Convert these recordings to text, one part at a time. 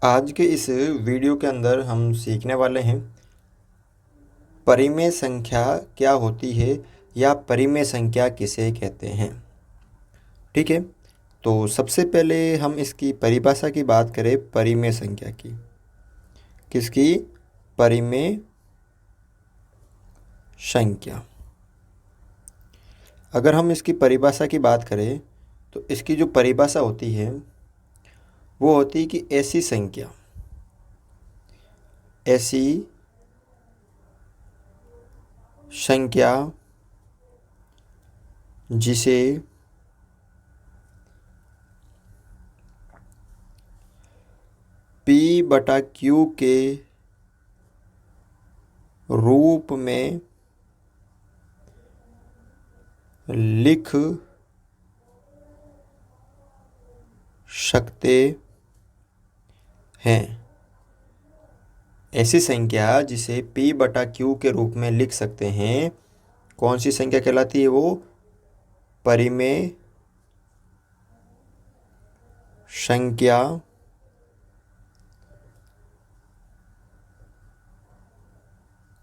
आज के इस वीडियो के अंदर हम सीखने वाले हैं परिमेय संख्या क्या होती है या परिमेय संख्या किसे कहते हैं। ठीक है, तो सबसे पहले हम इसकी परिभाषा की बात करें। परिमेय संख्या की, किसकी? परिमेय संख्या। अगर हम इसकी परिभाषा की बात करें तो इसकी जो परिभाषा होती है वो होती है कि ऐसी संख्या जिसे P/Q के रूप में लिख सकते हैं। ऐसी संख्या जिसे P/Q के रूप में लिख सकते हैं, कौन सी संख्या कहलाती है? वो परिमेय संख्या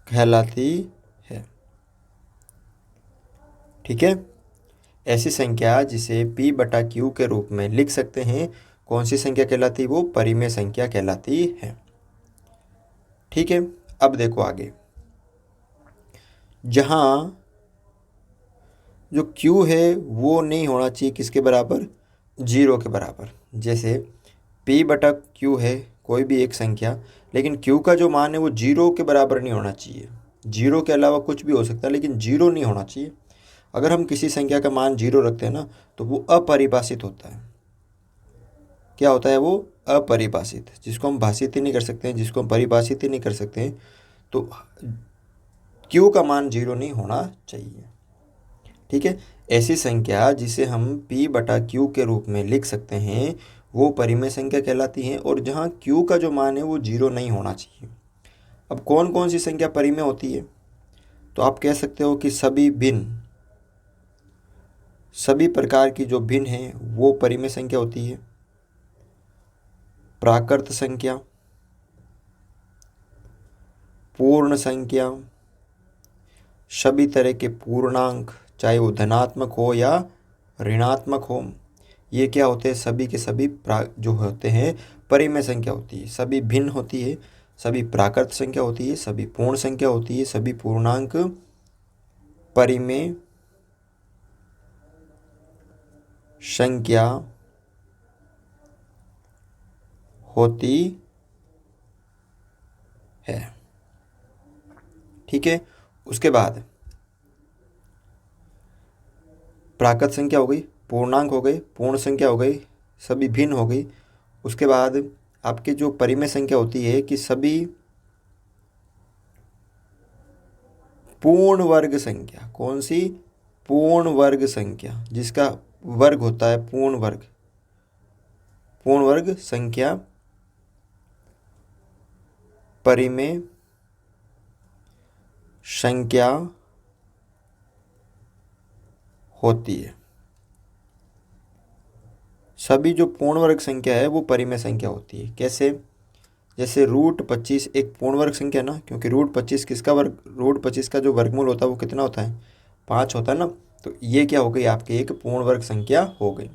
कहलाती है। ठीक है, ऐसी संख्या जिसे P/Q के रूप में लिख सकते हैं, कौन सी संख्या कहलाती है? वो परिमेय संख्या कहलाती है। ठीक है, अब देखो आगे। जहां जो Q है वो नहीं होना चाहिए किसके बराबर? 0 के बराबर। जैसे P/Q है कोई भी एक संख्या, लेकिन Q का जो मान है वो 0 के बराबर नहीं होना चाहिए। 0 के अलावा कुछ भी हो सकता है, लेकिन 0 नहीं होना चाहिए। अगर हम किसी संख्या का मान 0 रखते हैं ना, तो वो अपरिभाषित होता है। क्या होता है वो? अपरिभाषित, जिसको हम भाषित ही नहीं कर सकते हैं, जिसको हम परिभाषित ही नहीं कर सकते हैं। तो Q का मान 0 नहीं होना चाहिए। ठीक है, ऐसी संख्या जिसे हम P/Q के रूप में लिख सकते हैं वो परिमेय संख्या कहलाती है, और जहाँ Q का जो मान है वो 0 नहीं होना चाहिए। अब कौन कौन सी संख्या परिमेय होती है? तो आप कह सकते हो कि सभी प्रकार की जो भिन्न है वो परिमेय संख्या होती है। प्राकृत संख्या, पूर्ण संख्या, सभी तरह के पूर्णांक, चाहे वो धनात्मक हो या ऋणात्मक हो, ये क्या होते हैं? सभी के सभी जो होते हैं परिमेय संख्या होती है। सभी भिन्न होती है, सभी प्राकृत संख्या होती है, सभी पूर्ण संख्या होती है, सभी पूर्णांक परिमेय संख्या होती है। ठीक है, उसके बाद प्राकृत संख्या हो गई, पूर्णांक हो गए, पूर्ण संख्या हो गई, सभी भिन्न हो गई। उसके बाद आपकी जो परिमेय संख्या होती है कि सभी पूर्ण वर्ग संख्या। कौन सी? पूर्ण वर्ग संख्या, जिसका वर्ग होता है पूर्ण वर्ग संख्या परिमेय संख्या होती है। सभी जो पूर्ण वर्ग संख्या है वो परिमेय संख्या होती है। कैसे? जैसे √25 एक पूर्ण वर्ग संख्या ना, क्योंकि √25 किसका वर्ग? √25 का जो वर्गमूल होता है वो कितना होता है? 5 होता है ना। तो ये क्या हो गई? आपकी एक पूर्ण वर्ग संख्या हो गई।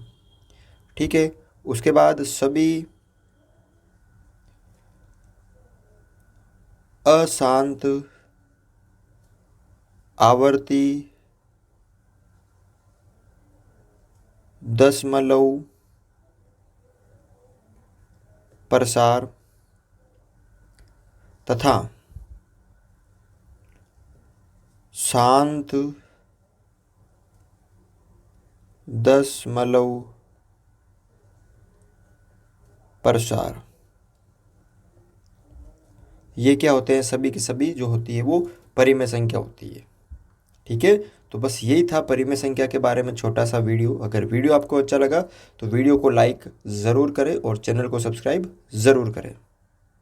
ठीक है, उसके बाद सभी अशांत आवर्ती दशमलव प्रसार तथा शांत दशमलव प्रसार, ये क्या होते हैं? सभी की सभी जो होती है वो परिमेय संख्या होती है। ठीक है, तो बस यही था परिमेय संख्या के बारे में छोटा सा वीडियो। अगर वीडियो आपको अच्छा लगा तो वीडियो को लाइक ज़रूर करें और चैनल को सब्सक्राइब ज़रूर करें।